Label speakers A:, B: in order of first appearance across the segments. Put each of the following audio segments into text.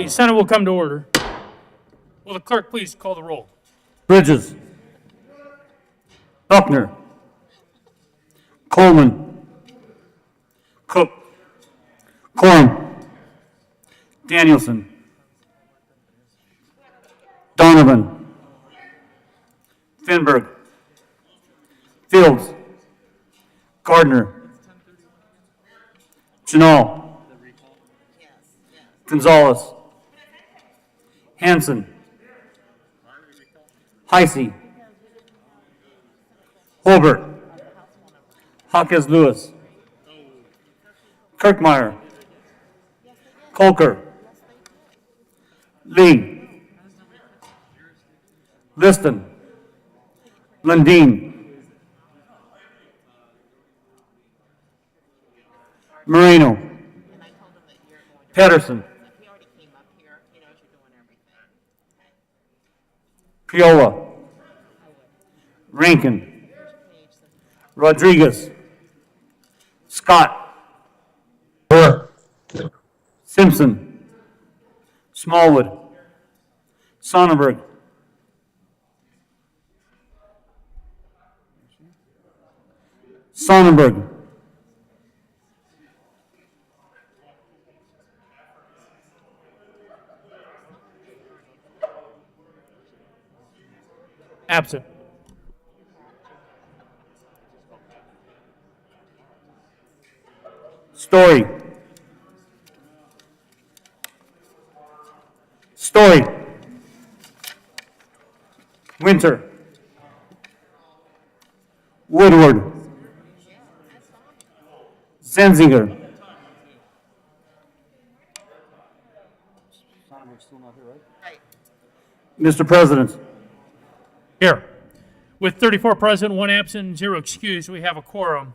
A: The Senate will come to order. Will the clerk please call the roll?
B: Bridges. Buckner. Coleman. Cook. Quorum. Danielson. Donovan. Finberg. Fields. Gardner. Janal. Gonzalez. Hanson. Heisey. Holbert. Hawkins Lewis. Kirkmeyer. Colker. Lee. Liston. Lundeen. Moreno. Pedersen. Piola. Rankin. Rodriguez. Scott. Simpson. Smallwood. Sonnenberg. Sonnenberg.
A: Absent.
B: Story. Story. Winter. Woodward. Zenzinger. Mr. President,
A: Here. With 34 present, 1 absent, and 0 excused, we have a quorum.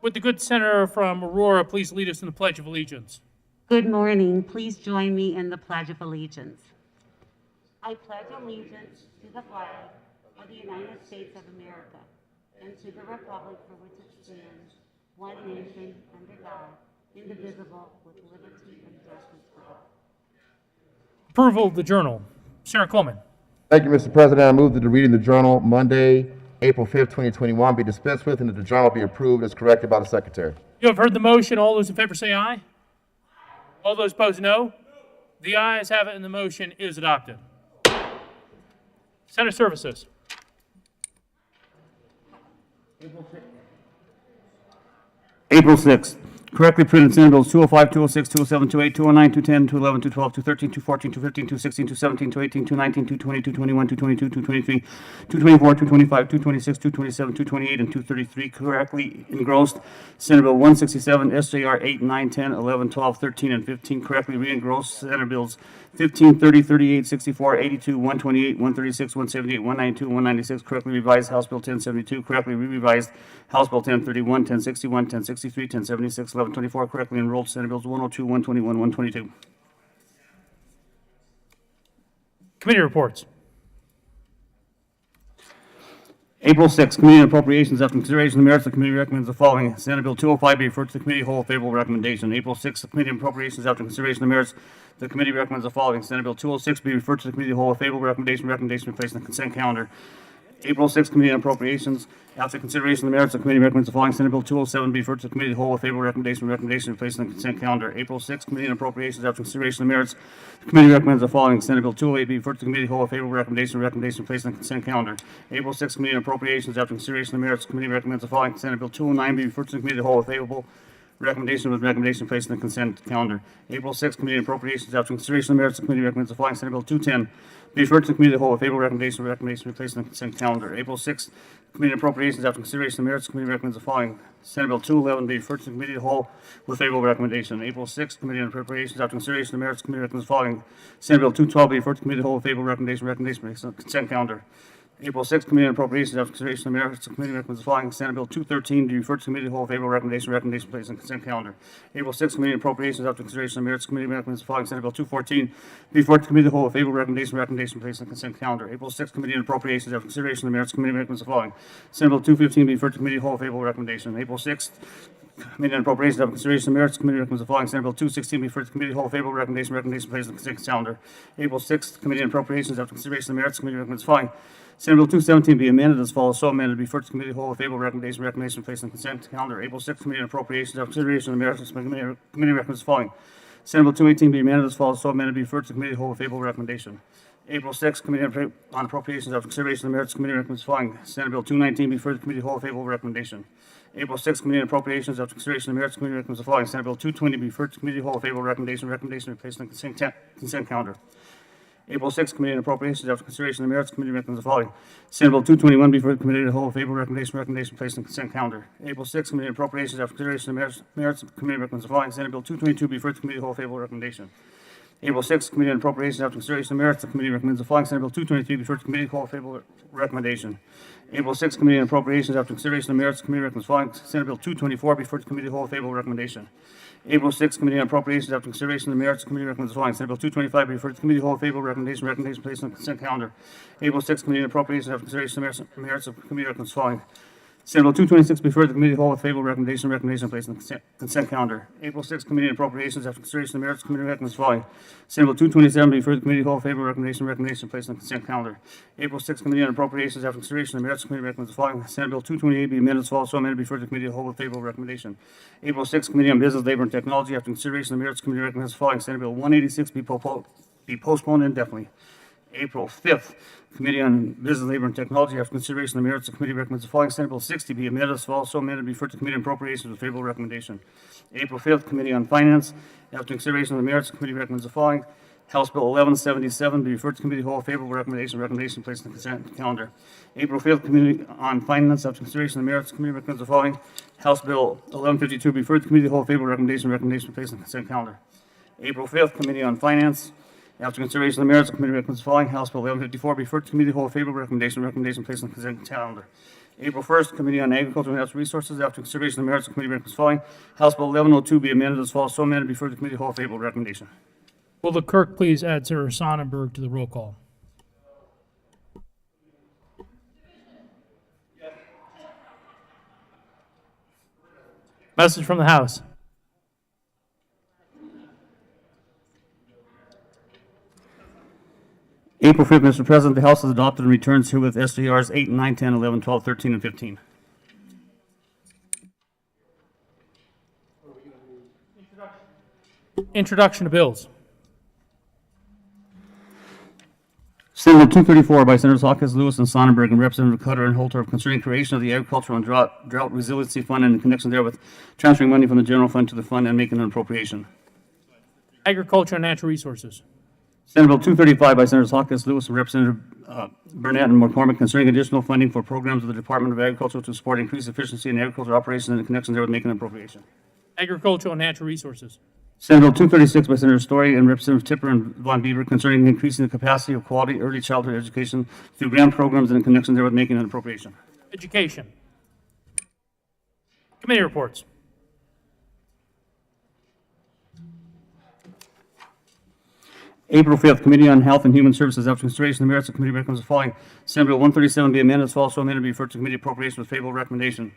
A: Would the good senator from Aurora please lead us in the Pledge of Allegiance?
C: Good morning. Please join me in the Pledge of Allegiance. I pledge allegiance to the flag of the United States of America and to the republic for which it stands, one nation, under God, indivisible, with liberty and justice for all.
A: Approval of the journal. Senator Coleman.
D: Thank you, Mr. President. I move that the reading of the journal Monday, April 5th, 2021 be dispensed with and that the journal be approved as corrected by the Secretary.
A: You have heard the motion. All those in favor say aye. All those opposed, no. The ayes have it, and the motion is adopted. Senate Services.
B: April 6th. Correctly printed Senate Bills 205, 206, 207, 208, 209, 210, 211, 212, 213, 214, 215, 216, 217, 218, 219, 220, 221, 222, 223, 224, 225, 226, 227, 228, and 233 correctly engrossed. Senate Bill 167, SJR 8, 9, 10, 11, 12, 13, and 15 correctly re-engrossed. Senate Bills 15, 30, 38, 64, 82, 128, 136, 178, 192, 196 correctly revised. House Bill 1072 correctly re-revised. House Bill 1031, 1061, 1063, 1076, 1124 correctly enrolled. Senate Bills 102, 121, 122.
A: Committee reports.
B: April 6th, Committee on Appropriations. After consideration of the merits, the committee recommends the following. Senate Bill 205 be referred to the committee whole with favorable recommendation. April 6th, the Committee on Appropriations. After consideration of the merits, the committee recommends the following. Senate Bill 206 be referred to the committee whole with favorable recommendation. Recommendation be placed on the consent calendar. April 6th, Committee on Appropriations. After consideration of the merits, the committee recommends the following. Senate Bill 207 be referred to the committee whole with favorable recommendation. Recommendation be placed on the consent calendar. April 6th, Committee on Appropriations. After consideration of the merits, the committee recommends the following. Senate Bill 208 be referred to the committee whole with favorable recommendation. Recommendation be placed on the consent calendar. April 6th, Committee on Appropriations. After consideration of the merits, the committee recommends the following. Senate Bill 209 be referred to the committee whole with favorable recommendation with recommendation placed in the consent calendar. April 6th, Committee on Appropriations. After consideration of the merits, the committee recommends the following. Senate Bill 210 be referred to the committee of the whole with favorable recommendation with recommendation be placed in the consent calendar. April 6th, Committee on Appropriations. After consideration of the merits, the committee recommends the following. Senate Bill 211 be referred to the committee of the whole with favorable recommendation. April 6th, Committee on Appropriations. After consideration of the merits, the committee recommends the following. Senate Bill 212 be referred to the committee of the whole with favorable recommendation. Recommendation placed in the consent calendar. April 6th, Committee on Appropriations. After consideration of the merits, the committee recommends the following. Senate Bill 213 be referred to the committee of the whole with favorable recommendation. Recommendation placed in the consent calendar. April 6th, Committee on Appropriations. After consideration of the merits, the committee recommends the following. Senate Bill 214 be referred to the committee of the whole with favorable recommendation. Recommendation placed in the consent calendar. April 6th, Committee on Appropriations. After consideration of the merits, the committee recommends the following. Senate Bill 215 be referred to the committee of the whole with favorable recommendation. April 6th, Committee on Appropriations. After consideration of the merits, the committee recommends the following. Senate Bill 216 be referred to the committee of the whole with favorable recommendation. Recommendation placed in the consent calendar. April 6th, Committee on Appropriations. After consideration of the merits, the committee recommends the following. Senate Bill 217 be amended as follows. So amended, be referred to the committee of the whole with favorable recommendation. Recommendation placed in the consent calendar. April 6th, Committee on Appropriations. After consideration of the merits, the committee recommends the following. Senate Bill 218 be amended as follows. So amended, be referred to the committee of the whole with favorable recommendation. April 6th, Committee on Appropriations. After consideration of the merits, the committee recommends the following. Senate Bill 219 be referred to the committee of the whole with favorable recommendation. April 6th, Committee on Appropriations. After consideration of the merits, the committee recommends the following. Senate Bill 220 be referred to the committee of the whole with favorable recommendation. Recommendation be placed in the consent calendar. April 6th, Committee on Appropriations. After consideration of the merits, the committee recommends the following. Senate Bill 221 be referred to the committee of the whole with favorable recommendation. Recommendation placed in the consent calendar. April 6th, Committee on Appropriations. After consideration of the merits, the committee recommends the following. Senate Bill 222 be referred to the committee of the whole with favorable recommendation. April 6th, Committee on Appropriations. After consideration of the merits, the committee recommends the following. Senate Bill 223 be referred to the committee of the whole with favorable recommendation. April 6th, Committee on Appropriations. After consideration of the merits, the committee recommends the following. Senate Bill 224 be referred to the committee of the whole with favorable recommendation. April 6th, Committee on Appropriations. After consideration of the merits, the committee recommends the following. Senate Bill 225 be referred to the committee of the whole with favorable recommendation. Recommendation placed on the consent calendar. April 6th, Committee on Appropriations. After consideration of the merits, the committee recommends the following. Senate Bill 226 be referred to the committee of the whole with favorable recommendation. Recommendation placed on the consent calendar. April 6th, Committee on Appropriations. After consideration of the merits, the committee recommends the following. Senate Bill 227 be referred to the committee of the whole with favorable recommendation. Recommendation placed on the consent calendar. April 6th, Committee on Appropriations. After consideration of the merits, the committee recommends the following. Senate Bill 228 be amended as follows. So amended, be referred to the committee of the whole with favorable recommendation. April 6th, Committee on Business, Labor, and Technology. After consideration of the merits, the committee recommends the following. Senate Bill 186 be postponed indefinitely. April 5th, Committee on Business, Labor, and Technology. After consideration of the merits, the committee recommends the following. Senate Bill 60 be amended as follows. So amended, be referred to the Committee on Appropriations with favorable recommendation. April 5th, Committee on Finance. After consideration of the merits, the committee recommends the following. House Bill 1177 be referred to committee of the whole with favorable recommendation. Recommendation placed in the consent calendar. April 5th, Committee on Finance. After consideration of the merits, the committee recommends the following. House Bill 1152 be referred to committee of the whole with favorable recommendation. Recommendation placed in the consent calendar. April 5th, Committee on Finance. After consideration of the merits, the committee recommends the following: House Bill 1154 be referred to committee of the whole, favorable recommendation placed on the consent calendar. April 1st, Committee on Agriculture and Natural Resources. After consideration of the merits, the committee recommends the following: House Bill 1102 be amended as follows: so amended, be referred to the committee of the whole, favorable recommendation.
A: Will the clerk please add Senator Sonnenberg to the roll call? Message from the House.
B: April 5th, Mr. President, the House has adopted and returns herewith SJRs 8, 9, 10, 11, 12, 13, and 15.
A: Introduction to bills.
B: Senate Bill 234 by Senators Hawkins, Lewis, and Sonnenberg, and Representative Cutter and Holter concerning creation of the Agricultural and Drought Resiliency Fund and in connection therewith transferring money from the general fund to the fund and making an appropriation.
A: Agriculture and Natural Resources.
B: Senate Bill 235 by Senators Hawkins, Lewis, and Representative Burnett and McCormick concerning additional funding for programs of the Department of Agriculture to support increased efficiency in agriculture operations and in connection therewith making an appropriation.
A: Agricultural and Natural Resources.
B: Senate Bill 236 by Senator Story and Representative Tipper and Von Beaver concerning increasing the capacity of quality early childhood education through grant programs and in connection therewith making an appropriation.
A: Education. Committee reports.
B: April 5th, Committee on Health and Human Services. After consideration of the merits, the committee recommends the following: Senate Bill 137 be amended as follows: so amended, be referred to committee appropriations with favorable recommendation.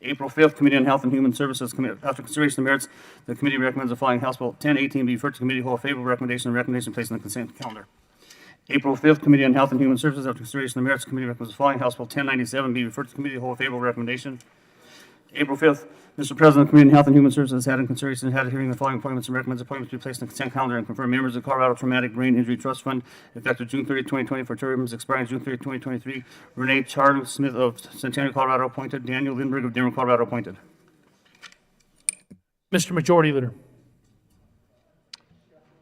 B: April 5th, Committee on Health and Human Services. After consideration of the merits, the committee recommends the following: House Bill 1018 be referred to committee whole, favorable recommendation, and recommendation placed on the consent calendar. April 5th, Committee on Health and Human Services. After consideration of the merits, the committee recommends the following: House Bill 1097 be referred to committee whole, favorable recommendation. April 5th, Mr. President, the Committee on Health and Human Services had in consideration and had a hearing the following appointments and recommends appointments be placed on the consent calendar and confirm members of the Colorado Traumatic Brain Injury Trust Fund effective June 30, 2020 for terms expiring June 30, 2023. Renee Charles Smith of Centennial, Colorado appointed. Daniel Lindbergh of Denver, Colorado appointed.
A: Mr. Majority Leader.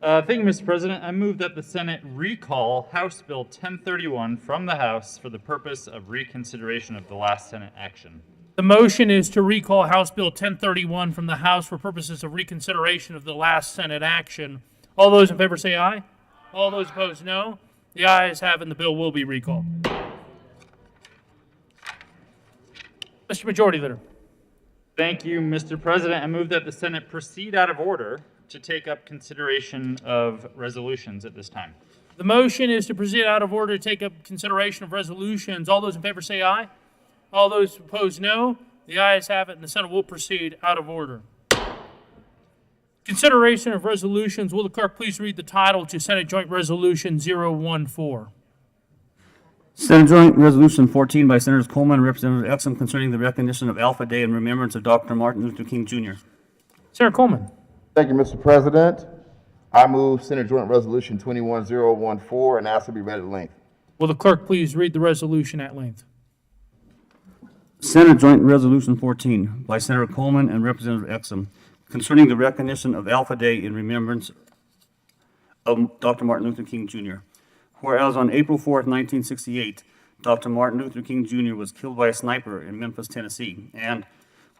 E: Thank you, Mr. President. I move that the Senate recall House Bill 1031 from the House for the purpose of reconsideration of the last Senate action.
A: The motion is to recall House Bill 1031 from the House for purposes of reconsideration of the last Senate action. All those in favor say aye. All those opposed, no. The ayes have it, and the bill will be recalled. Mr. Majority Leader.
E: Thank you, Mr. President. I move that the Senate proceed out of order to take up consideration of resolutions at this time.
A: The motion is to proceed out of order to take up consideration of resolutions. All those in favor say aye. All those opposed, no. The ayes have it, and the Senate will proceed out of order. Consideration of resolutions. Will the clerk please read the title to Senate Joint Resolution 014?
B: Senate Joint Resolution 14 by Senators Coleman and Representative Exum concerning the recognition of Alpha Day in remembrance of Dr. Martin Luther King, Jr.
A: Senator Coleman.
D: Thank you, Mr. President. I move Senate Joint Resolution 21014 and ask to be read at length.
A: Will the clerk please read the resolution at length?
B: Senate Joint Resolution 14 by Senator Coleman and Representative Exum concerning the recognition of Alpha Day in remembrance of Dr. Martin Luther King, Jr. Whereas on April 4th, 1968, Dr. Martin Luther King, Jr. was killed by a sniper in Memphis, Tennessee, and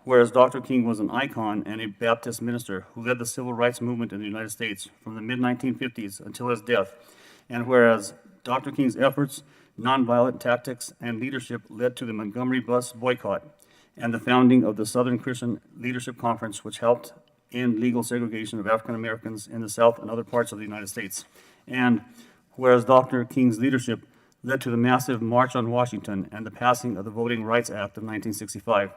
B: whereas Dr. King was an icon and a Baptist minister who led the civil rights movement in the United States from the mid-1950s until his death, and whereas Dr. King's efforts, nonviolent tactics, and leadership led to the Montgomery bus boycott and the founding of the Southern Christian Leadership Conference, which helped end legal segregation of African Americans in the South and other parts of the United States. And whereas Dr. King's leadership led to the massive March on Washington and the passing of the Voting Rights Act of 1965.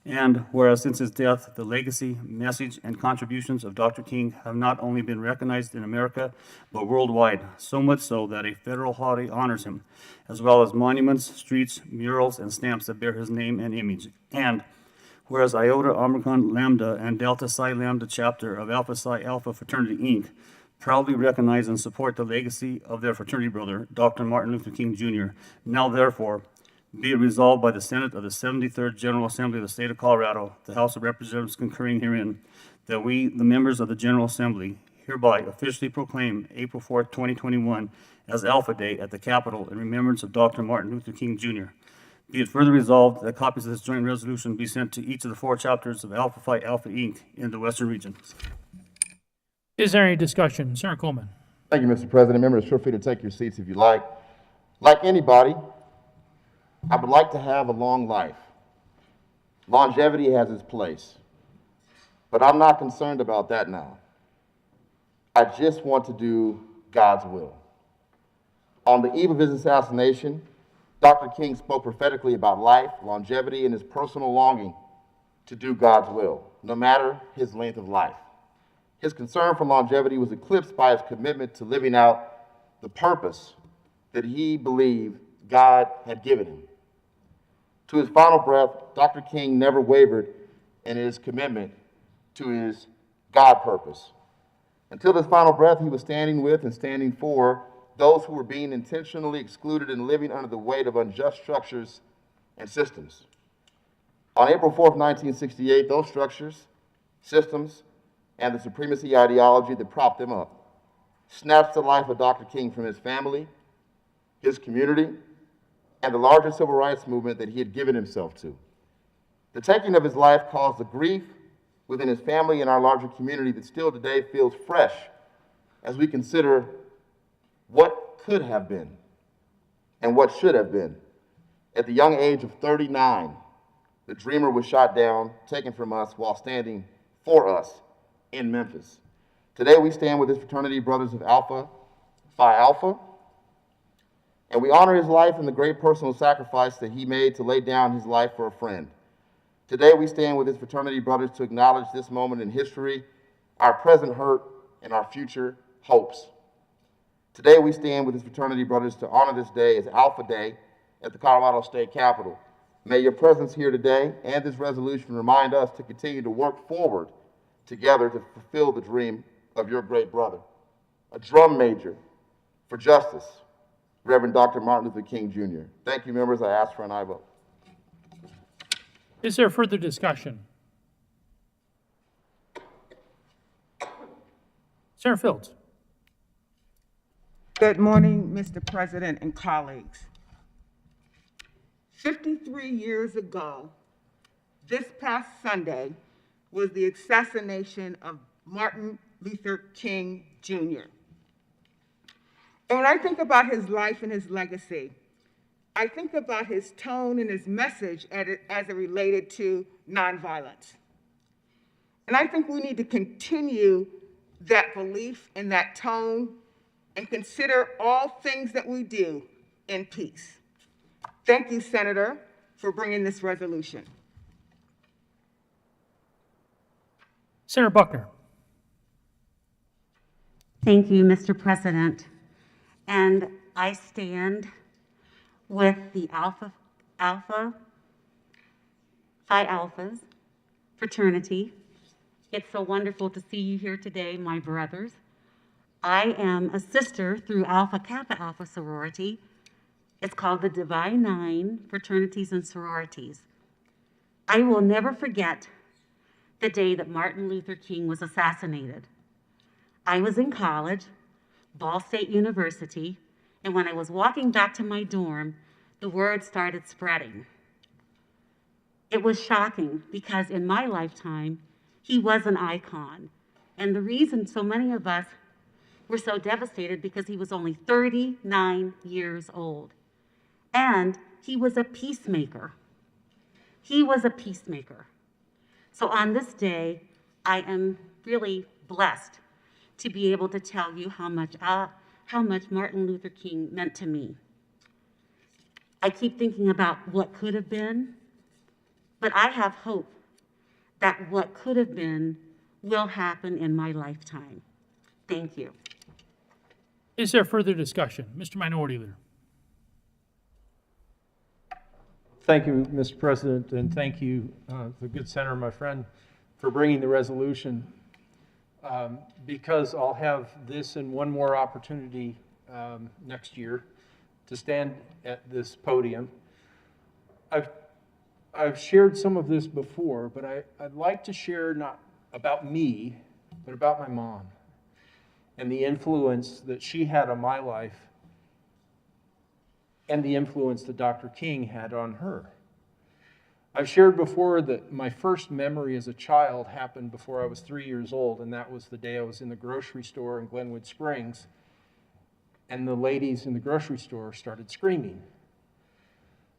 B: And whereas since his death, the legacy, message, and contributions of Dr. King have not only been recognized in America, but worldwide, so much so that a federal holiday honors him, as well as monuments, streets, murals, and stamps that bear his name and image. And whereas Iota Omicron Lambda and Delta Psi Lambda chapter of Alpha Psi Alpha Fraternity, Inc., proudly recognize and support the legacy of their fraternity brother, Dr. Martin Luther King, Jr., now therefore be it resolved by the Senate of the 73rd General Assembly of the State of Colorado, the House of Representatives concurring herein, that we, the members of the General Assembly, hereby officially proclaim April 4th, 2021 as Alpha Day at the Capitol in remembrance of Dr. Martin Luther King, Jr. Be it further resolved that copies of this joint resolution be sent to each of the 4 chapters of Alpha Phi Alpha, Inc. in the Western region.
A: Is there any discussion? Senator Coleman.
D: Thank you, Mr. President. Members, feel free to take your seats if you like. Like anybody, I would like to have a long life. Longevity has its place, but I'm not concerned about that now. I just want to do God's will. On the eve of his assassination, Dr. King spoke prophetically about life, longevity, and his personal longing to do God's will, no matter his length of life. His concern for longevity was eclipsed by his commitment to living out the purpose that he believed God had given him. To his final breath, Dr. King never wavered in his commitment to his God purpose. Until his final breath, he was standing with and standing for those who were being intentionally excluded and living under the weight of unjust structures and systems. On April 4th, 1968, those structures, systems, and the supremacy ideology that propped them up snatched the life of Dr. King from his family, his community, and the larger civil rights movement that he had given himself to. The taking of his life caused a grief within his family and our larger community that still today feels fresh as we consider what could have been and what should have been. At the young age of 39, the dreamer was shot down, taken from us while standing for us in Memphis. Today we stand with his fraternity brothers of Alpha Phi Alpha, and we honor his life and the great personal sacrifice that he made to lay down his life for a friend. Today we stand with his fraternity brothers to acknowledge this moment in history, our present hurt, and our future hopes. Today we stand with his fraternity brothers to honor this day as Alpha Day at the Colorado State Capitol. May your presence here today and this resolution remind us to continue to work forward together to fulfill the dream of your great brother, a drum major for justice, Reverend Dr. Martin Luther King, Jr. Thank you, members. I ask for an aye vote.
A: Is there further discussion? Senator Fields.
F: Good morning, Mr. President and colleagues. 53 years ago, this past Sunday, was the assassination of Martin Luther King, Jr. And when I think about his life and his legacy, I think about his tone and his message as it related to nonviolence. And I think we need to continue that belief and that tone and consider all things that we do in peace. Thank you, Senator, for bringing this resolution.
A: Senator Buckner.
C: Thank you, Mr. President. And I stand with the Alpha Phi Alphas fraternity. It's so wonderful to see you here today, my brothers. I am a sister through Alpha Kappa Alpha sorority. It's called the Divine Nine Fraternities and Sororities. I will never forget the day that Martin Luther King was assassinated. I was in college, Ball State University, and when I was walking back to my dorm, the word started spreading. It was shocking because in my lifetime, he was an icon. And the reason so many of us were so devastated because he was only 39 years old. And he was a peacemaker. He was a peacemaker. So on this day, I am really blessed to be able to tell you how much Martin Luther King meant to me. I keep thinking about what could have been, but I have hope that what could have been will happen in my lifetime. Thank you.
A: Is there further discussion? Mr. Minority Leader.
G: Thank you, Mr. President, and thank you, the good senator, my friend, for bringing the resolution. Because I'll have this and one more opportunity next year to stand at this podium. I've shared some of this before, but I'd like to share not about me, but about my mom and the influence that she had on my life and the influence that Dr. King had on her. I've shared before that my first memory as a child happened before I was 3 years old, and that was the day I was in the grocery store in Glenwood Springs, and the ladies in the grocery store started screaming.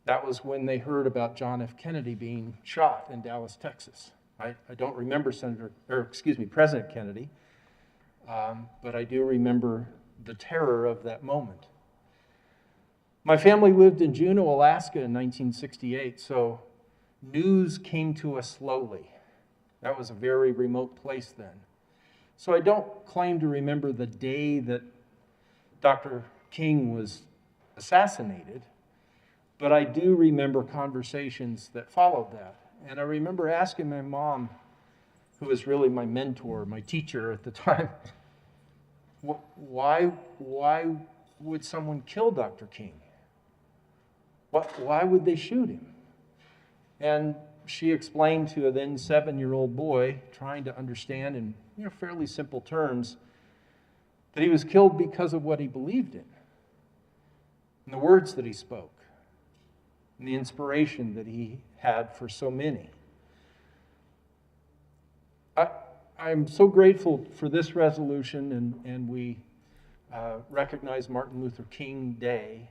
G: That was when they heard about John F. Kennedy being shot in Dallas, Texas. I don't remember President Kennedy, but I do remember the terror of that moment. My family lived in Juneau, Alaska in 1968, so news came to us slowly. That was a very remote place then. So I don't claim to remember the day that Dr. King was assassinated, but I do remember conversations that followed that. And I remember asking my mom, who was really my mentor, my teacher at the time, why would someone kill Dr. King? Why would they shoot him? And she explained to a then 7-year-old boy, trying to understand in fairly simple terms, that he was killed because of what he believed in, and the words that he spoke, and the inspiration that he had for so many. I'm so grateful for this resolution, and we recognize Martin Luther King Day,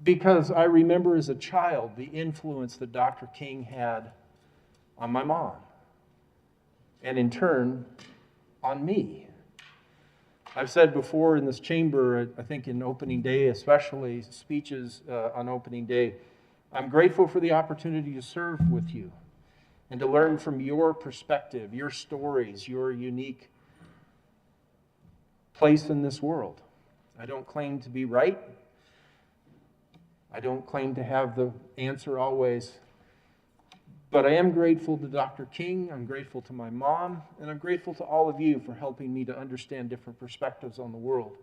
G: because I remember as a child the influence that Dr. King had on my mom, and in turn, on me. I've said before in this chamber, I think in opening day, especially speeches on opening day, I'm grateful for the opportunity to serve with you and to learn from your perspective, your stories, your unique place in this world. I don't claim to be right. I don't claim to have the answer always, but I am grateful to Dr. King, I'm grateful to my mom, and I'm grateful to all of you for helping me to understand different perspectives on the world.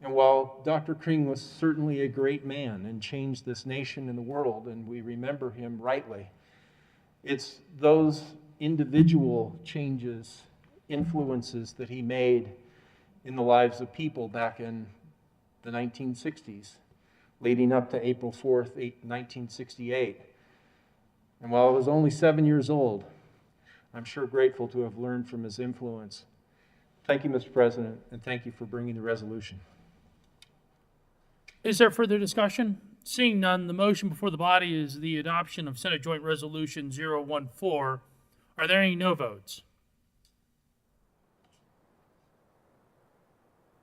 G: And while Dr. King was certainly a great man and changed this nation and the world, and we remember him rightly, it's those individual changes, influences that he made in the lives of people back in the 1960s. Leading up to April 4th, 1968. And while I was only 7 years old, I'm sure grateful to have learned from his influence. Thank you, Mr. President, and thank you for bringing the resolution.
A: Is there further discussion? Seeing none, the motion before the body is the adoption of Senate Joint Resolution 014. Are there any no votes?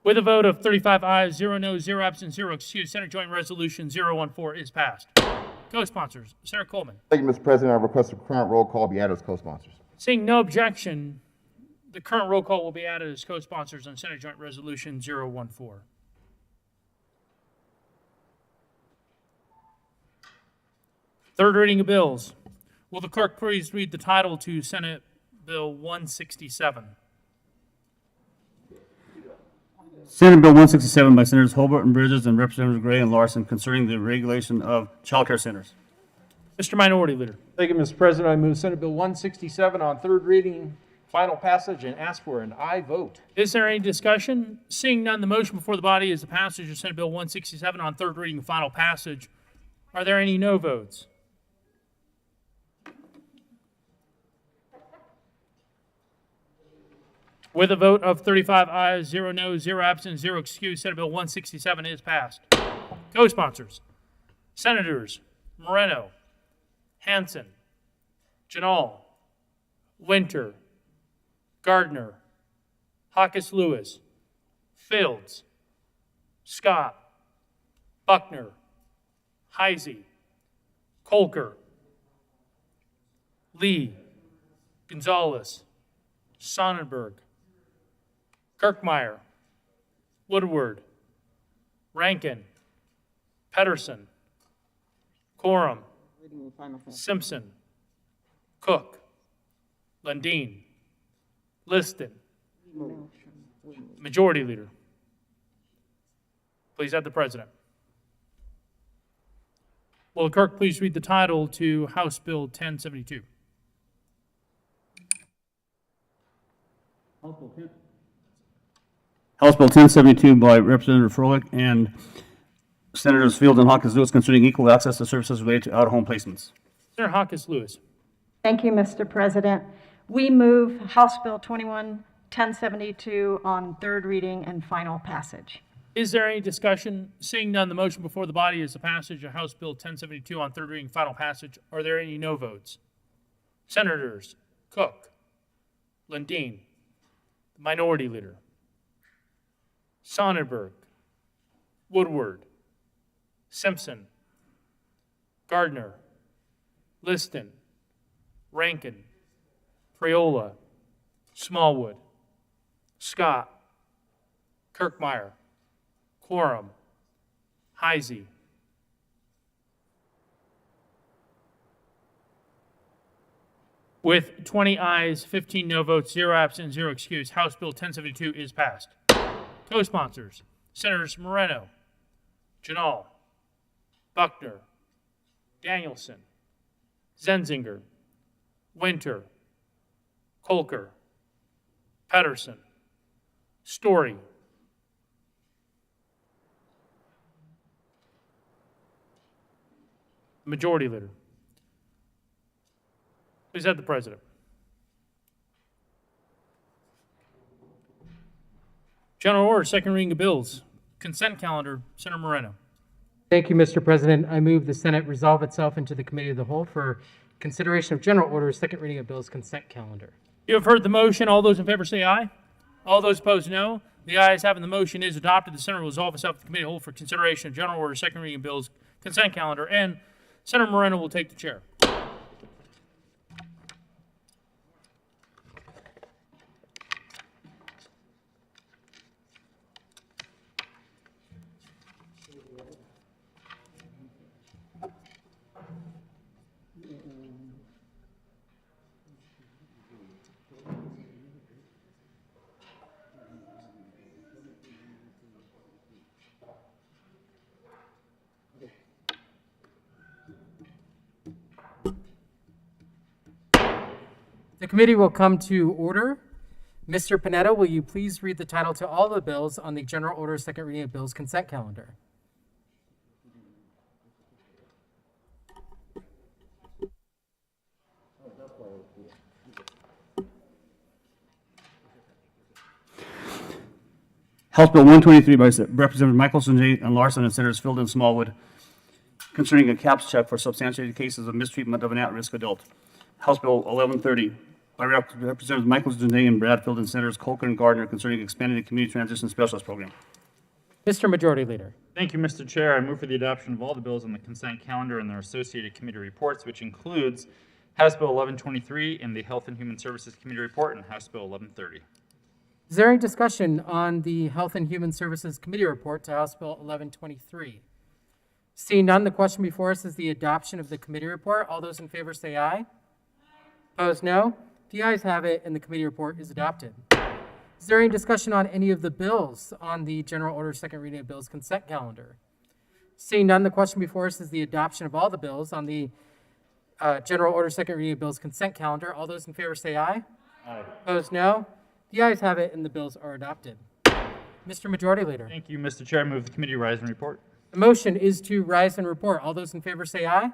A: With a vote of 35 ayes, 0 noes, 0 absent, 0 excused, Senate Joint Resolution 014 is passed. Co-sponsors, Sarah Coleman.
D: Thank you, Mr. President. I request the current roll call be added as co-sponsors.
A: Seeing no objection, the current roll call will be added as co-sponsors on Senate Joint Resolution 014. Third reading of bills. Will the clerk please read the title to Senate Bill 167?
B: Senate Bill 167 by Senators Hobart and Bridges and Representatives Gray and Larson concerning the regulation of child care centers.
A: Mr. Minority Leader.
G: Thank you, Mr. President. I move Senate Bill 167 on third reading, final passage, and ask for an aye vote.
A: Is there any discussion? Seeing none, the motion before the body is the passage of Senate Bill 167 on third reading and final passage. Are there any no votes? With a vote of 35 ayes, 0 noes, 0 absent, 0 excused, Senate Bill 167 is passed. Co-sponsors, Senators Moreno, Hansen, Janal, Winter, Gardner, Hawkes Lewis, Fields, Scott, Buckner, Heisey, Kolker, Lee, Gonzalez, Sonnenberg, Kirkmeyer, Woodward, Rankin, Pedersen, Coram, Simpson, Cook, Lundin, Liston. Majority Leader. Please add the President. Will the clerk please read the title to House Bill 1072?
B: House Bill 1072 by Representative Froelich and Senators Fields and Hawkins Lewis concerning equal access to services related to out-of-home placements.
A: Senator Hawkins Lewis.
H: Thank you, Mr. President. We move House Bill 1072 1072 on third reading and final passage.
A: Is there any discussion? Seeing none, the motion before the body is the passage of House Bill 1072 on third reading, final passage. Are there any no votes? Senators Cook, Lundin, the Minority Leader, Sonnenberg, Woodward, Simpson, Gardner, Liston, Rankin, Priola, Smallwood, Scott, Kirkmeyer, Quorum, Heisey. With 20 ayes, 15 no votes, 0 absent, 0 excused, House Bill 1072 is passed. Co-sponsors, Senators Moreno, Janal, Buckner, Danielson, Zenzinger, Winter, Kolker, Pedersen, Story, Majority Leader. Please have the President. General order, second reading of bills. Consent calendar, Senator Moreno.
I: Thank you, Mr. President. I move the Senate resolve itself into the Committee of the Whole for consideration of general orders, second reading of bills, consent calendar.
A: You have heard the motion. All those in favor say aye. All those opposed, no. The ayes having the motion is adopted. The Senate will resolve itself to the Committee of the Whole for consideration of general order, second reading of bills, consent calendar, and Senator Moreno will take the chair.
I: The committee will come to order. Mr. Panetta, will you please read the title to all the bills on the general order, second reading of bills, consent calendar?
B: House Bill 123 by Representative Michelson and Larson and Senators Field and Smallwood concerning a CAPS check for substantiated cases of mistreatment of an at-risk adult. House Bill 1130 by Representatives Michelson and Bradfield and Senators Colker and Gardner concerning expanding the Community Transition Specialist Program.
I: Mr. Majority Leader.
E: Thank you, Mr. Chair. I move for the adoption of all the bills on the consent calendar and their associated committee reports, which includes House Bill 1123 and the Health and Human Services Committee report and House Bill 1130.
I: Is there any discussion on the Health and Human Services Committee report to House Bill 1123? Seeing none, the question before us is the adoption of the committee report. All those in favor say aye. Opposed, no. The ayes have it, and the committee report is adopted. Is there any discussion on any of the bills on the general order, second reading of bills, consent calendar? Seeing none, the question before us is the adoption of all the bills on the general order, second reading of bills, consent calendar. All those in favor say aye.
E: Aye.
I: Opposed, no. The ayes have it, and the bills are adopted. Mr. Majority Leader.
E: Thank you, Mr. Chair. I move the committee rise and report.
I: The motion is to rise and report. All those in favor say aye.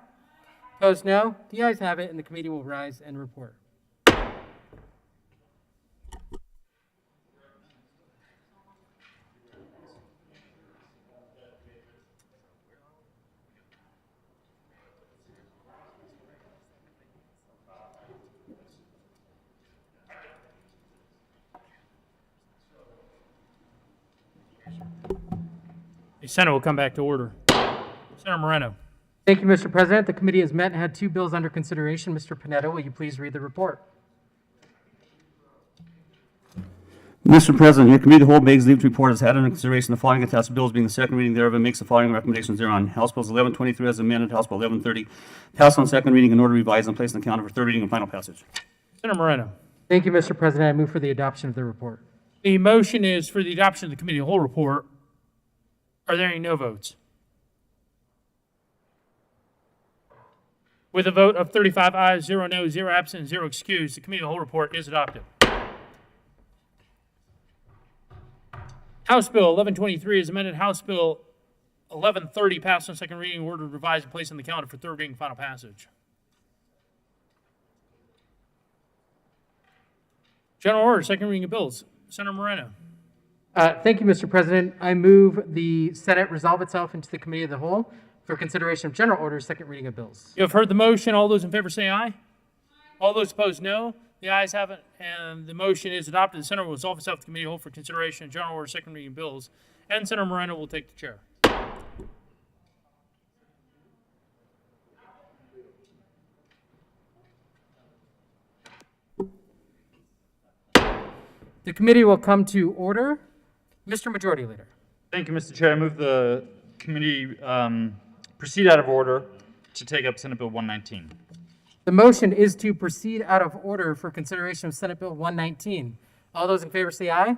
I: Opposed, no. The ayes have it, and the committee will rise and report.
A: The Senate will come back to order. Senator Moreno.
I: Thank you, Mr. President. The committee has met and had two bills under consideration. Mr. Panetta, will you please read the report?
B: Mr. President, your committee of the whole begs leave to report has had under consideration the following attached bills being the second reading thereof and makes the following recommendations thereon. House Bills 1123 as amended, House Bill 1130, passed on second reading in order revised and placed on the calendar for third reading and final passage.
A: Senator Moreno.
I: Thank you, Mr. President. I move for the adoption of the report.
A: The motion is for the adoption of the committee of the whole report. Are there any no votes? With a vote of 35 ayes, 0 no, 0 absent, 0 excused, the committee of the whole report is adopted. House Bill 1123 is amended. House Bill 1130 passed on second reading, ordered, revised, and placed on the calendar for third reading and final passage. General order, second reading of bills. Senator Moreno.
I: Thank you, Mr. President. I move the Senate resolve itself into the Committee of the Whole for consideration of general orders, second reading of bills.
A: You have heard the motion. All those in favor say aye. All those opposed, no. The ayes have it, and the motion is adopted. The Senate will resolve itself to the Committee of the Whole for consideration of general orders, second reading of bills, and Senator Moreno will take the chair.
I: The committee will come to order. Mr. Majority Leader.
E: Thank you, Mr. Chair. I move the committee proceed out of order to take up Senate Bill 119.
I: The motion is to proceed out of order for consideration of Senate Bill 119. All those in favor say aye.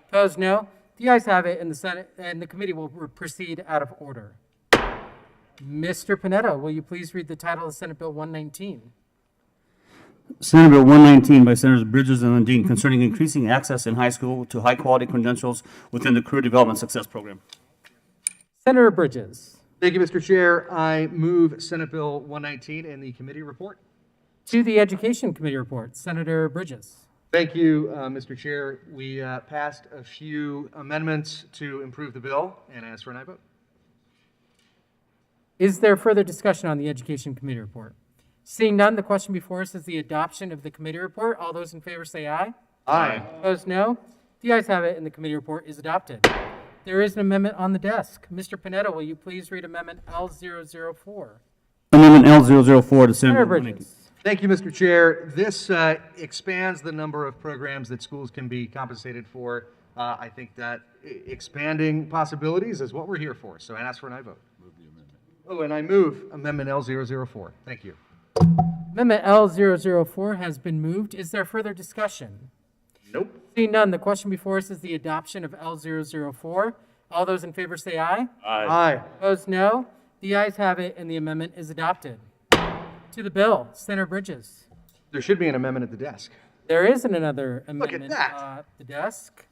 I: Opposed, no. The ayes have it, and the Senate and the committee will proceed out of order. Mr. Panetta, will you please read the title of Senate Bill 119?
B: Senate Bill 119 by Senators Bridges and Lundin concerning increasing access in high school to high-quality credentials within the Career Development Success Program.
I: Senator Bridges.
G: Thank you, Mr. Chair. I move Senate Bill 119 and the committee report.
I: To the Education Committee report, Senator Bridges.
G: Thank you, Mr. Chair. We passed a few amendments to improve the bill and ask for an aye vote.
I: Is there further discussion on the Education Committee report? Seeing none, the question before us is the adoption of the committee report. All those in favor say aye.
G: Aye.
I: Opposed, no. The ayes have it, and the committee report is adopted. There is an amendment on the desk. Mr. Panetta, will you please read Amendment L004?
B: Amendment L004 to Senate
I: Senator
B: Bill 119.
I: Bridges.
G: Thank you, Mr. Chair. This expands the number of programs that schools can be compensated for. I think that expanding possibilities is what we're here for. So I ask for an aye vote. Oh, and I move Amendment L004. Thank you.
I: Amendment L004 has been moved. Is there further discussion?
G: Nope.
I: Seeing none, the question before us is the adoption of L004. All those in favor say aye.
G: Aye.
I: Opposed, no. The ayes have it, and the amendment is adopted. To the bill, Senator Bridges.
G: There should be an amendment at the desk.
I: There is another
G: Look
I: amendment
G: at that.
I: at the desk.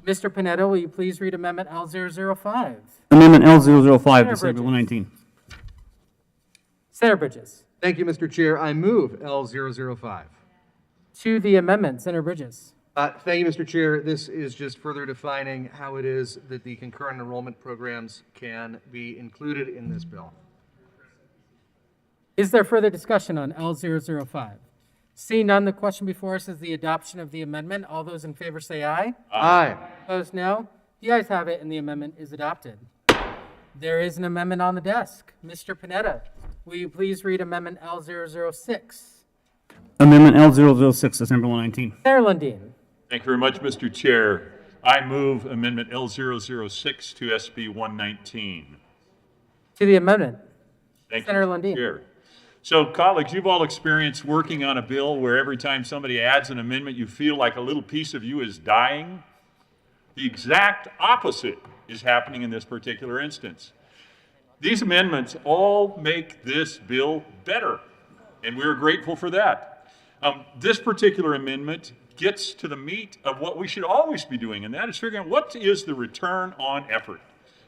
I: Mr. Panetta, will you please read Amendment L005?
B: Amendment L005
I: Senator
B: to Senate Bill
I: Bridges.
B: 119.
I: Senator Bridges.
G: Thank you, Mr. Chair. I move L005.
I: To the amendment, Senator Bridges.
G: Thank you, Mr. Chair. This is just further defining how it is that the concurrent enrollment programs can be included in this bill.
I: Is there further discussion on L005? Seeing none, the question before us is the adoption of the amendment. All those in favor say aye.
G: Aye.
I: Opposed, no. The ayes have it, and the amendment is adopted. There is an amendment on the desk. Mr. Panetta, will you please read Amendment L006?
B: Amendment L006 to Senate Bill 119.
I: Senator Lundin.
J: Thank you very much, Mr. Chair. I move Amendment L006 to SB 119.
I: To the amendment,
J: Thank
I: Senator
J: you, Mr.
I: Lundin.
J: Chair. So, colleagues, you've all experienced working on a bill where every time somebody adds an amendment, you feel like a little piece of you is dying. The exact opposite is happening in this particular instance. These amendments all make this bill better, and we're grateful for that. This particular amendment gets to the meat of what we should always be doing, and that is figuring out what is the return on effort.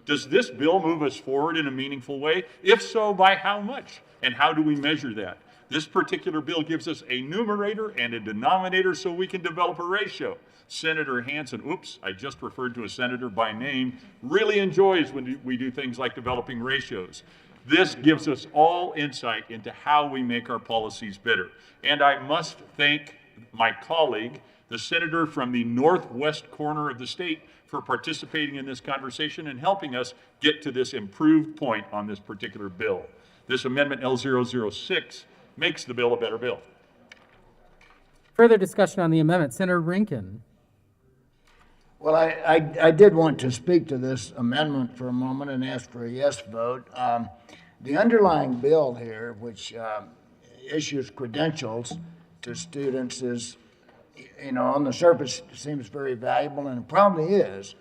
J: Does this bill move us forward in a meaningful way? If so, by how much? And how do we measure that? This particular bill gives us a numerator and a denominator so we can develop a ratio. Senator Hansen, oops, I just referred to a senator by name, really enjoys when we do things like developing ratios. This gives us all insight into how we make our policies better. And I must thank my colleague, the senator from the northwest corner of the state, for participating in this conversation and helping us get to this improved point on this particular bill. This amendment L006 makes the bill a better bill.
I: Further discussion on the amendment, Senator Rankin.
K: Well, I did want to speak to this amendment for a moment and ask for a yes vote. The underlying bill here, which issues credentials to students, is, on the surface, seems very valuable, and it probably is.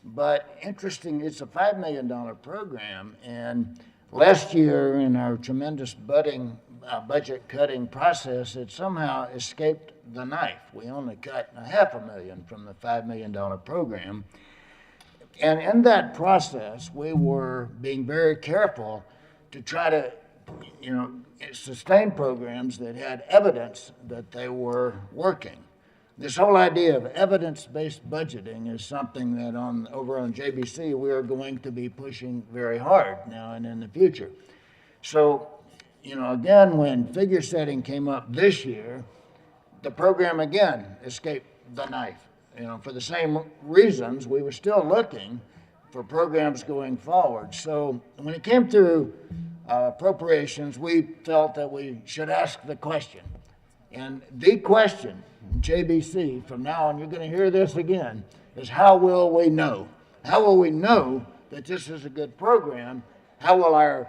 K: But interesting, it's a $5 million program, and last year in our tremendous budget cutting process, it somehow escaped the knife. We only cut $500,000 from the $5 million program. And in that process, we were being very careful to try to, sustain programs that had evidence that they were working. This whole idea of evidence-based budgeting is something that over on JBC, we are going to be pushing very hard now and in the future. So, again, when figure setting came up this year, the program again escaped the knife. For the same reasons, we were still looking for programs going forward. So when it came to appropriations, we felt that we should ask the question. And the question, JBC, from now on, you're going to hear this again, is how will we know? How will we know that this is a good program? How will our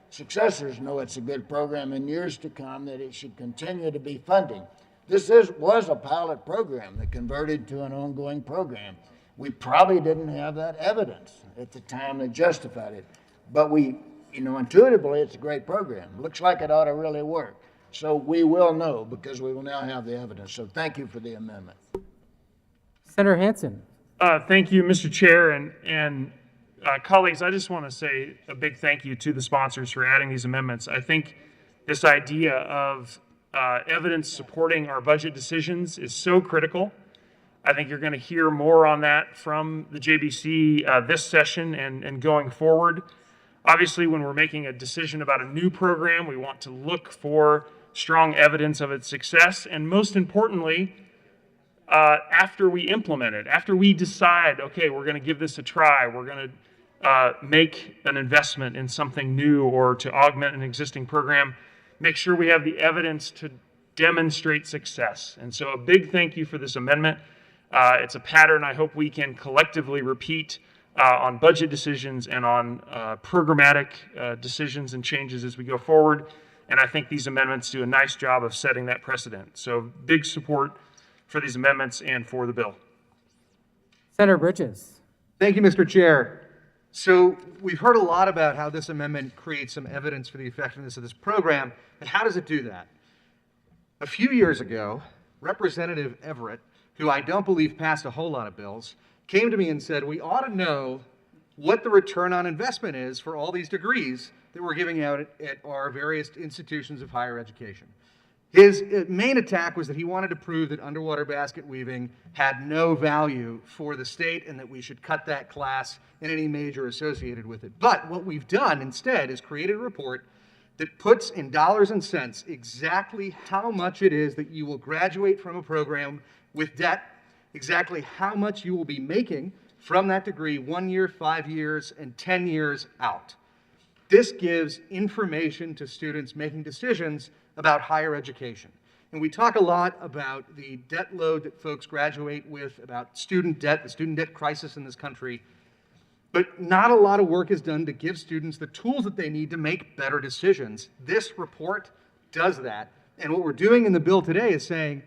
K: successors know it's a good program in years to come, that it should continue to be funding? This was a pilot program that converted to an ongoing program. We probably didn't have that evidence at the time that justified it. But intuitively, it's a great program. Looks like it ought to really work. So we will know because we will now have the evidence. So thank you for the amendment.
I: Senator Hansen.
L: Thank you, Mr. Chair, and colleagues, I just want to say a big thank you to the sponsors for adding these amendments. I think this idea of evidence supporting our budget decisions is so critical. I think you're going to hear more on that from the JBC this session and going forward. Obviously, when we're making a decision about a new program, we want to look for strong evidence of its success, and most importantly, after we implement it, after we decide, okay, we're going to give this a try, we're going to make an investment in something new or to augment an existing program, make sure we have the evidence to demonstrate success. And so a big thank you for this amendment. It's a pattern I hope we can collectively repeat on budget decisions and on programmatic decisions and changes as we go forward. And I think these amendments do a nice job of setting that precedent. So big support for these amendments and for the bill.
I: Senator Bridges.
M: Thank you, Mr. Chair. So we've heard a lot about how this amendment creates some evidence for the effectiveness of this program, and how does it do that? A few years ago, Representative Everett, who I don't believe passed a whole lot of bills, came to me and said, we ought to know what the return on investment is for all these degrees that we're giving out at our various institutions of higher education. His main attack was that he wanted to prove that underwater basket weaving had no value for the state and that we should cut that class and any major associated with it. But what we've done instead is created a report that puts in dollars and cents exactly how much it is that you will graduate from a program with debt, exactly how much you will be making from that degree 1 year, 5 years, and 10 years out. This gives information to students making decisions about higher education. And we talk a lot about the debt load that folks graduate with, about student debt, the student debt crisis in this country. But not a lot of work is done to give students the tools that they need to make better decisions. This report does that. And what we're doing in the bill today is saying,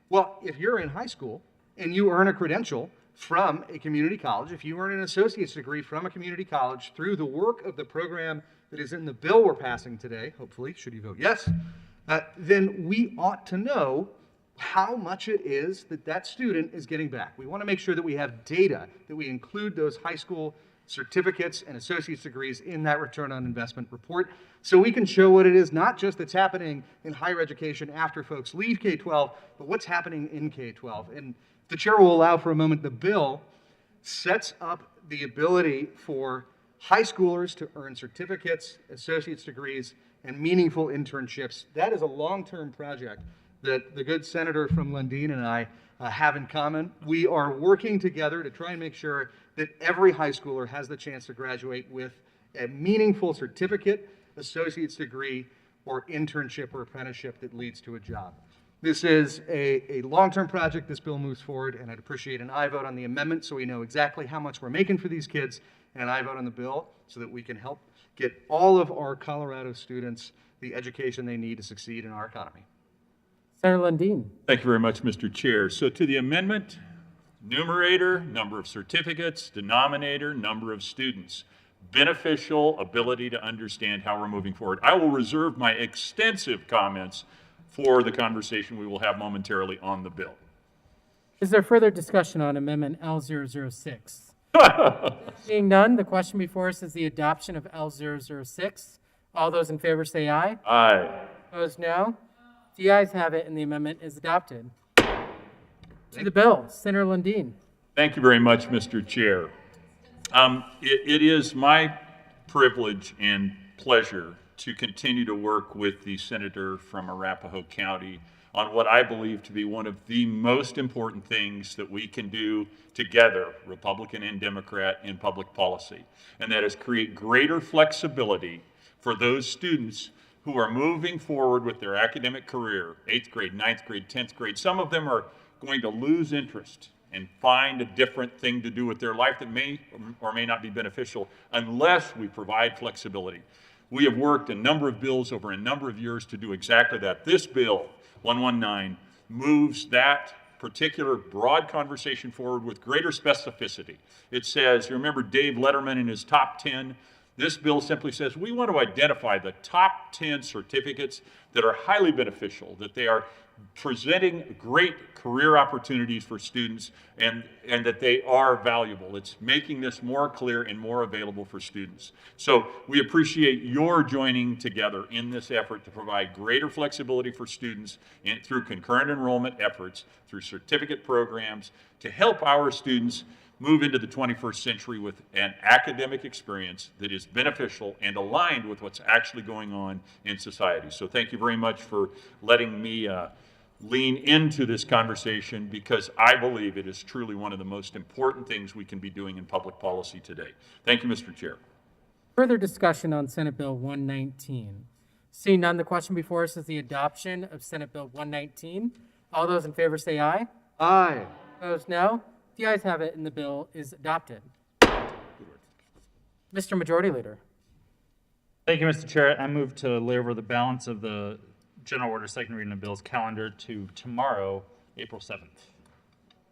M: well, if you're in high school and you earn a credential from a community college, if you earn an associate's degree from a community college through the work of the program that is in the bill we're passing today, hopefully, should you vote yes, then we ought to know how much it is that that student is getting back. We want to make sure that we have data, that we include those high school certificates and associate's degrees in that return on investment report, so we can show what it is, not just that's happening in higher education after folks leave K-12, but what's happening in K-12. And if the chair will allow for a moment, the bill sets up the ability for high schoolers to earn certificates, associate's degrees, and meaningful internships. That is a long-term project that the good senator from Lundin and I have in common. We are working together to try and make sure that every high schooler has the chance to graduate with a meaningful certificate, associate's degree, or internship or apprenticeship that leads to a job. This is a long-term project. This bill moves forward, and I'd appreciate an aye vote on the amendment so we know exactly how much we're making for these kids, and an aye vote on the bill so that we can help get all of our Colorado students the education they need to succeed in our economy.
I: Senator Lundin.
J: Thank you very much, Mr. Chair. So to the amendment, numerator, number of certificates, denominator, number of students, beneficial ability to understand how we're moving forward. I will reserve my extensive comments for the conversation we will have momentarily on the bill.
I: Is there further discussion on Amendment L006? Seeing none, the question before us is the adoption of L006. All those in favor say aye.
J: Aye.
I: Opposed, no. The ayes have it, and the amendment is adopted. To the bill, Senator Lundin.
J: Thank you very much, Mr. Chair. It is my privilege and pleasure to continue to work with the senator from Arapahoe County on what I believe to be one of the most important things that we can do together, Republican and Democrat, in public policy. And that is create greater flexibility for those students who are moving forward with their academic career, 8th grade, 9th grade, 10th grade. Some of them are going to lose interest and find a different thing to do with their life that may or may not be beneficial unless we provide flexibility. We have worked a number of bills over a number of years to do exactly that. This bill, 119, moves that particular broad conversation forward with greater specificity. It says, you remember Dave Letterman in his top 10? This bill simply says we want to identify the top 10 certificates that are highly beneficial, that they are presenting great career opportunities for students, and that they are valuable. It's making this more clear and more available for students. So we appreciate your joining together in this effort to provide greater flexibility for students through concurrent enrollment efforts, through certificate programs, to help our students move into the 21st century with an academic experience that is beneficial and aligned with what's actually going on in society. So thank you very much for letting me lean into this conversation, because I believe it is truly one of the most important things we can be doing in public policy today. Thank you, Mr. Chair.
I: Further discussion on Senate Bill 119. Seeing none, the question before us is the adoption of Senate Bill 119. All those in favor say aye.
M: Aye.
I: Opposed, no. The ayes have it, and the bill is adopted. Mr. Majority Leader.
E: Thank you, Mr. Chair. I move to lay over the balance of the general order second reading of bills calendar to tomorrow, April 7th.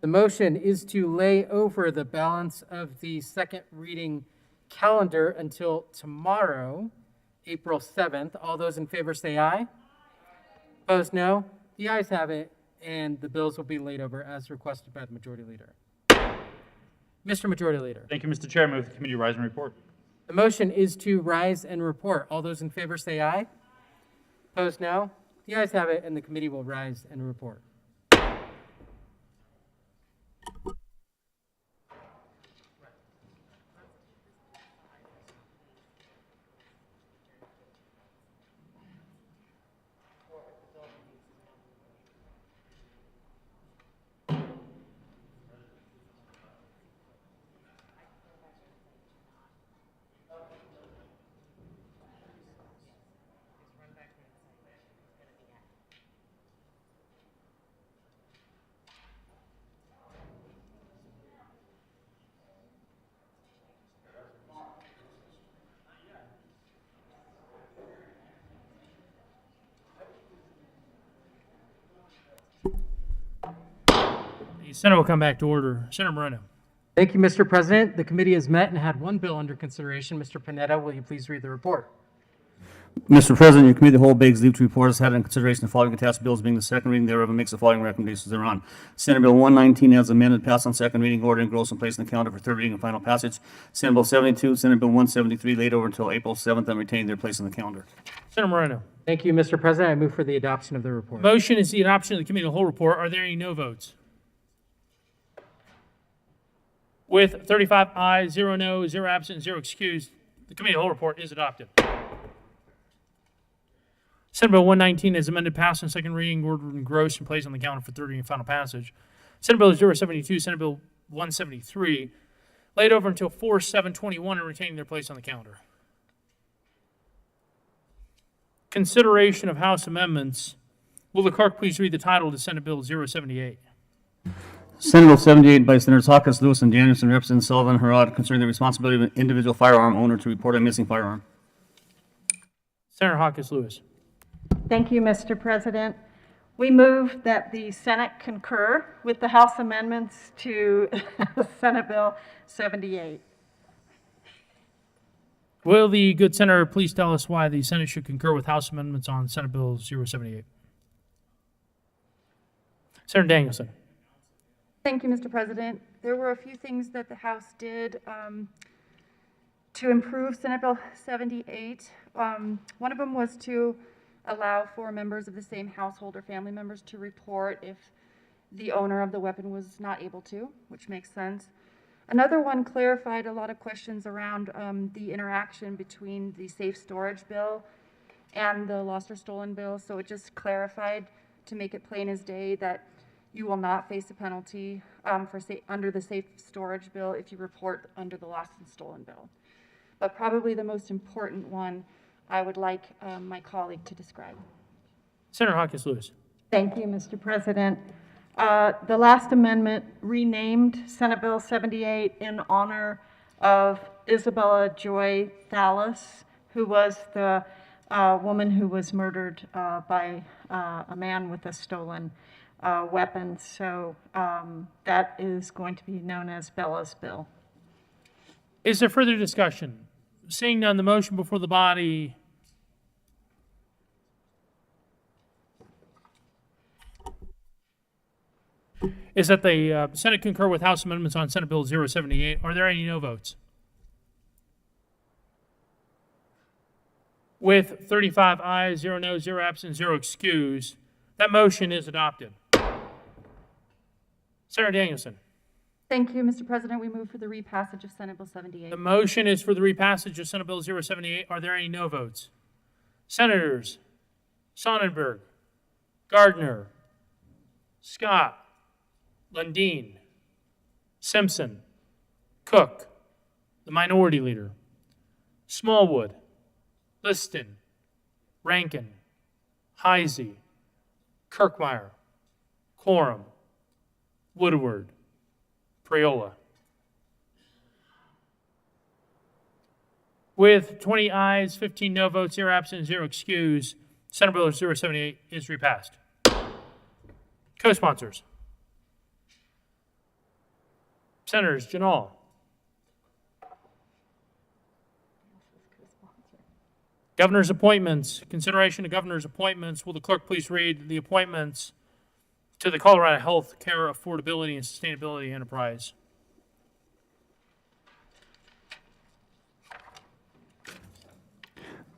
I: The motion is to lay over the balance of the second reading calendar until tomorrow, April 7th. All those in favor say aye. Opposed, no. The ayes have it, and the bills will be laid over as requested by the Majority Leader. Mr. Majority Leader.
E: Thank you, Mr. Chair. I move the committee rise and report.
I: The motion is to rise and report. All those in favor say aye. Opposed, no. The ayes have it, and the committee will rise and report.
A: The Senate will come back to order. Senator Moreno.
I: Thank you, Mr. President. The committee has met and had one bill under consideration. Mr. Panetta, will you please read the report?
B: Mr. President, your committee of the whole begs leave to report has had in consideration the following attached bills being the second reading thereof and makes the following recommendations thereon. Senate Bill 119 as amended, passed on second reading, order engrossed and placed in the calendar for third reading and final passage. Senate Bill 72, Senate Bill 173 laid over until April 7th and retained their place in the calendar.
A: Senator Moreno.
I: Thank you, Mr. President. I move for the adoption of the report.
A: Motion is the adoption of the committee of the whole report. Are there any no votes? With 35 ayes, 0 no, 0 absent, 0 excused, the committee of the whole report is adopted. Senate Bill 119 is amended, passed on second reading, ordered engrossed and placed on the calendar for third reading and final passage. Senate Bill 072, Senate Bill 173, laid over until 4/7/21 and retaining their place on the calendar. Consideration of House amendments. Will the clerk please read the title to Senate Bill 078?
B: Senate Bill 78 by Senators Hawkins, Lewis, and Danielson, Representative Sullivan, Harrod, concerning the responsibility of an individual firearm owner to report a missing firearm.
A: Senator Hawkins Lewis.
H: Thank you, Mr. President. We move that the Senate concur with the House amendments to Senate Bill 78.
A: Will the good senator please tell us why the Senate should concur with House amendments on Senate Bill 078? Senator Danielson.
N: Thank you, Mr. President. There were a few things that the House did to improve Senate Bill 78. One of them was to allow for members of the same household or family members to report if the owner of the weapon was not able to, which makes sense. Another one clarified a lot of questions around the interaction between the safe storage bill and the lost or stolen bill. So it just clarified to make it plain as day that you will not face a penalty under the safe storage bill if you report under the lost and stolen bill. But probably the most important one I would like my colleague to describe.
A: Senator Hawkins Lewis.
H: Thank you, Mr. President. The last amendment renamed Senate Bill 78 in honor of Isabella Joy Thallis, who was the woman who was murdered by a man with a stolen weapon. So that is going to be known as Bella's Bill.
A: Is there further discussion? Seeing none, the motion before the body is that the Senate concur with House amendments on Senate Bill 078. Are there any no votes? With 35 ayes, 0 noes, 0 absent, 0 excused, that motion is adopted. Senator Danielson.
N: Thank you, Mr. President. We move for the repassage of Senate Bill 78.
A: The motion is for the repassage of Senate Bill 078. Are there any no votes? Senators Sonnenberg, Gardner, Scott, Lundin, Simpson, Cook, the minority leader, Smallwood, Liston, Rankin, Heisey, Kirkmeyer, Quorum, Woodward, Priola. With 20 ayes, 15 no votes, 0 absent, 0 excused, Senate Bill 078 is repassed. Co-sponsors. Senators Janal, Governor's appointments. Consideration of governor's appointments. Will the clerk please read the appointments to the Colorado Health Care Affordability and Sustainability Enterprise?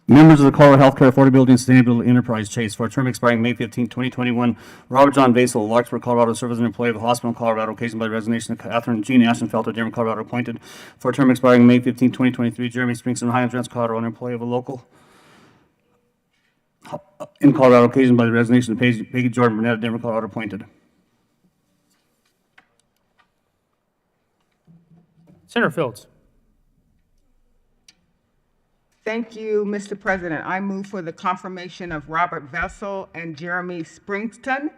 B: Members of the Colorado Healthcare Affordability and Sustainability Enterprise Chase for a term expiring May 15, 2021. Robert John Vasel, Larkspur, Colorado, serves as an employee of the hospital in Colorado, occasioned by the resignation of Catherine Jean Ashenfeld of Denver, Colorado, appointed for a term expiring May 15, 2023. Jeremy Springson, Highlands Ranch, Colorado, an employee of a local in Colorado, occasioned by the resignation of Peggy Jordan Burnett of Denver, Colorado, appointed.
A: Senator Fields.
F: Thank you, Mr. President. I move for the confirmation of Robert Vessel and Jeremy Springston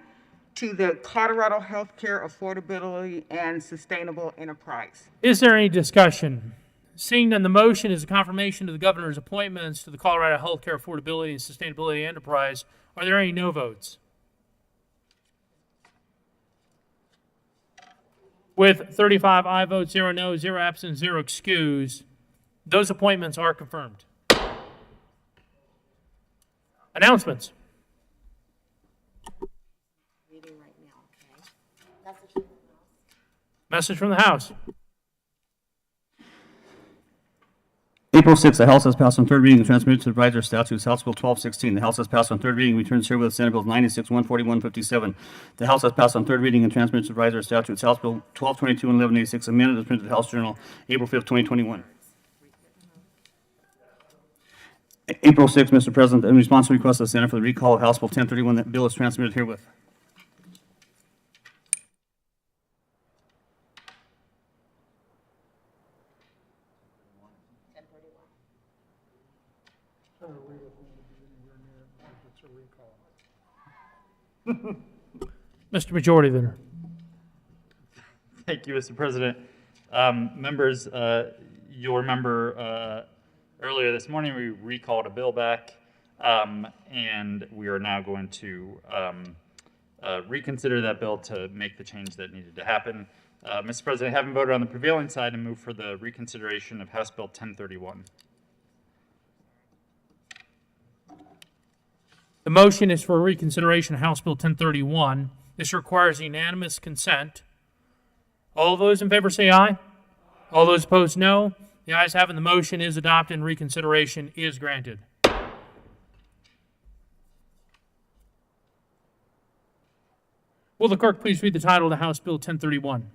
F: to the Colorado Healthcare Affordability and Sustainable Enterprise.
A: Is there any discussion? Seeing none, the motion is a confirmation of the governor's appointments to the Colorado Healthcare Affordability and Sustainability Enterprise. Are there any no votes? With 35 aye votes, 0 no, 0 absent, 0 excused, those appointments are confirmed. Announcements. Message from the House.
B: April 6th, the House has passed on third reading and transmitted to the Advisor Statutes, House Bill 1216. The House has passed on third reading, returns here with Senate Bill 96, 141, 57. The House has passed on third reading and transmitted to the Advisor Statutes, House Bill 1222 and 1186, amended as printed in the House Journal, April 5th, 2021. April 6th, Mr. President, in response to the request of the Senate for the recall of House Bill 1031, that bill is transmitted herewith.
A: Mr. Majority Leader.
E: Thank you, Mr. President. Members, you'll remember earlier this morning we recalled a bill back, and we are now going to reconsider that bill to make the change that needed to happen. Mr. President, having voted on the prevailing side, and move for the reconsideration of House Bill 1031.
A: The motion is for reconsideration of House Bill 1031. This requires unanimous consent. All those in favor say aye. All those opposed, no. The ayes have it. The motion is adopted and reconsideration is granted. Will the clerk please read the title of the House Bill 1031?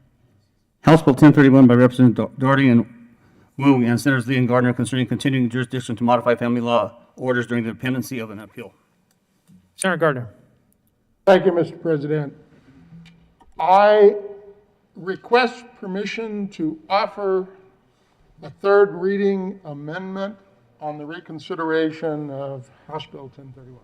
B: House Bill 1031 by Representative Doherty and Wu and Senators Lee and Gardner concerning continuing jurisdiction to modify family law orders during the pendency of an appeal.
A: Senator Gardner.
O: Thank you, Mr. President. I request permission to offer a third reading amendment on the reconsideration of House Bill 1031.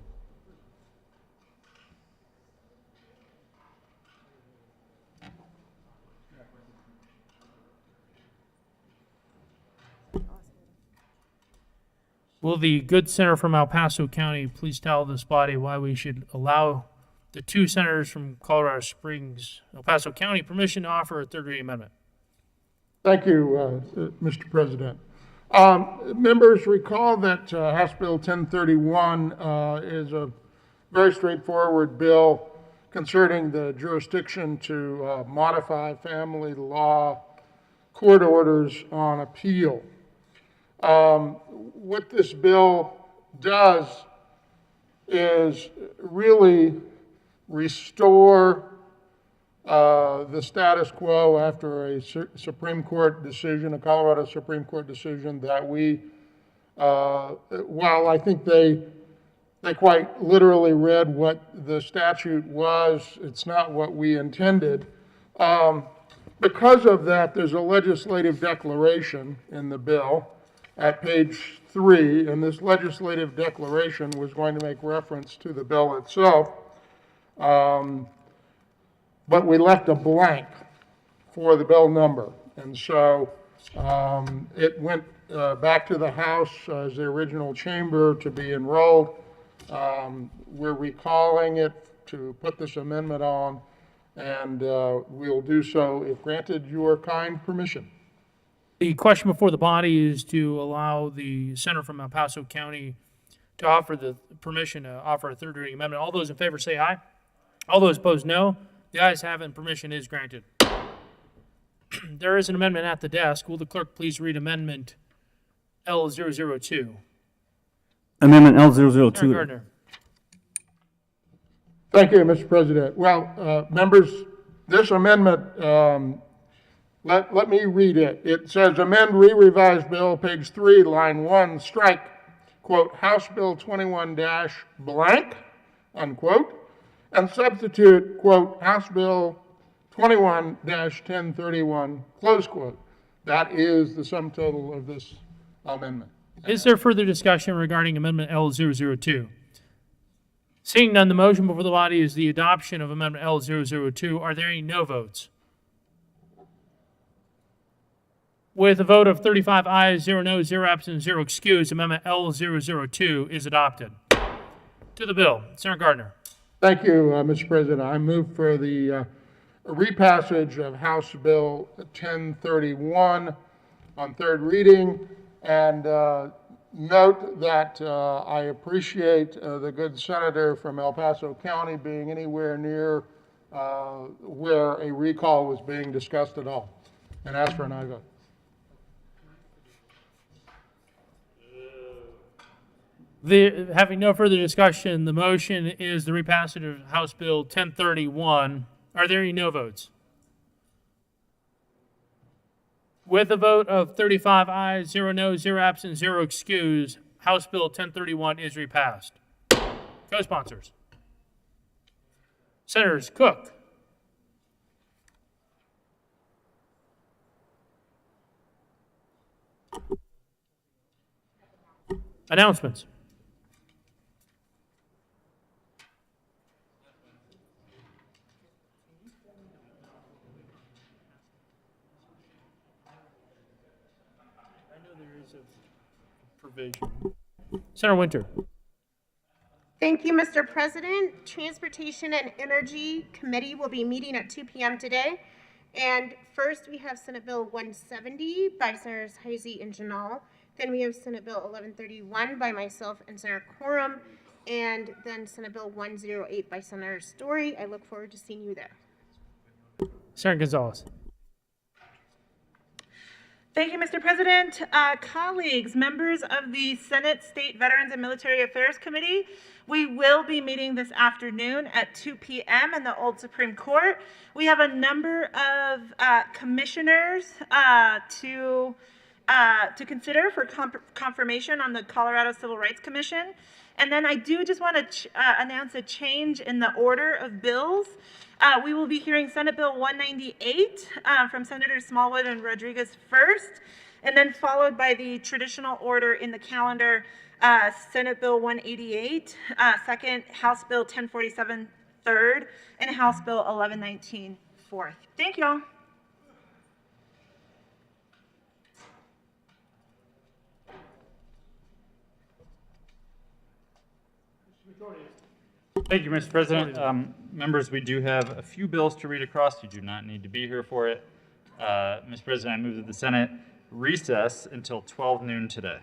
A: Will the good senator from El Paso County please tell this body why we should allow the two senators from Colorado Springs, El Paso County, permission to offer a third reading amendment?
O: Thank you, Mr. President. Members recall that House Bill 1031 is a very straightforward bill concerning the jurisdiction to modify family law court orders on appeal. What this bill does is really restore the status quo after a Supreme Court decision, a Colorado Supreme Court decision that we, while I think they quite literally read what the statute was, it's not what we intended. Because of that, there's a legislative declaration in the bill at page 3, and this legislative declaration was going to make reference to the bill itself. But we left a blank for the bill number. And so it went back to the House as the original chamber to be enrolled. We're recalling it to put this amendment on, and we'll do so if granted your kind permission.
A: The question before the body is to allow the senator from El Paso County to offer the permission to offer a third reading amendment. All those in favor say aye. All those opposed, no. The ayes have it, and permission is granted. There is an amendment at the desk. Will the clerk please read Amendment L002?
B: Amendment L002.
A: Senator Gardner.
O: Thank you, Mr. President. Well, members, this amendment, let me read it. It says, amend re-revised bill, page 3, line 1, strike, quote, House Bill 21 dash blank, unquote, and substitute, quote, House Bill 21-1031, close quote. That is the sum total of this amendment.
A: Is there further discussion regarding Amendment L002? Seeing none, the motion before the body is the adoption of Amendment L002. Are there any no votes? With a vote of 35 ayes, 0 noes, 0 absent, 0 excused, Amendment L002 is adopted. To the bill, Senator Gardner.
O: Thank you, Mr. President. I move for the repassage of House Bill 1031 on third reading, and note that I appreciate the good senator from El Paso County being anywhere near where a recall was being discussed at all, and ask for an aye vote.
A: Having no further discussion, the motion is the repassage of House Bill 1031. Are there any no votes? With a vote of 35 ayes, 0 noes, 0 absent, 0 excused, House Bill 1031 is repassed. Co-sponsors. Senators Cook, announcements. Senator Winter.
P: Thank you, Mr. President. Transportation and Energy Committee will be meeting at 2 p.m. today. And first, we have Senate Bill 170 by Senators Heisey and Janal. Then we have Senate Bill 1131 by myself and Senator Quorum. And then Senate Bill 108 by Senator Story. I look forward to seeing you there.
A: Senator Gonzalez.
Q: Thank you, Mr. President. Colleagues, members of the Senate State Veterans and Military Affairs Committee, We will be meeting this afternoon at 2 p.m. in the Old Supreme Court. We have a number of commissioners to consider for confirmation on the Colorado Civil Rights Commission. And then I do just want to announce a change in the order of bills. We will be hearing Senate Bill 198 from Senators Smallwood and Rodriguez first, and then followed by the traditional order in the calendar, Senate Bill 188 second, House Bill 1047 third, and House Bill 1119 fourth. Thank you all.
E: Thank you, Mr. President. Members, we do have a few bills to read across. You do not need to be here for it. Mr. President, I move that the Senate recess until 12 noon today.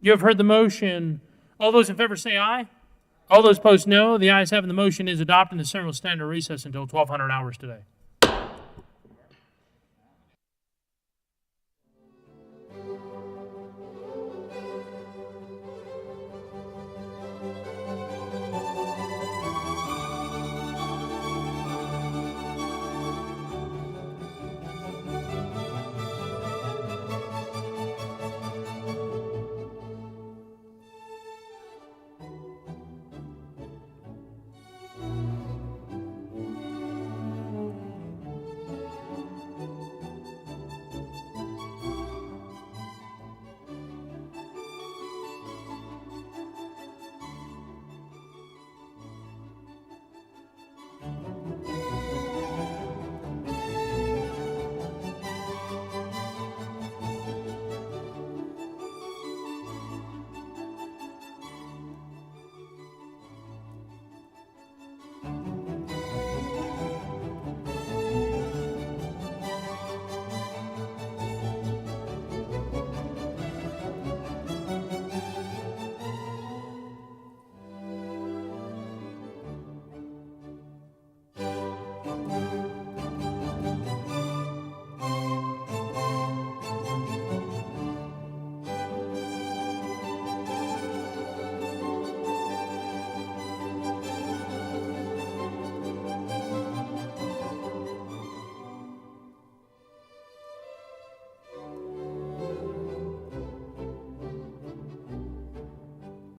A: You have heard the motion. All those in favor say aye. All those opposed, no. The ayes have it. The motion is adopted. The Senate will stand at recess until 1200 hours today.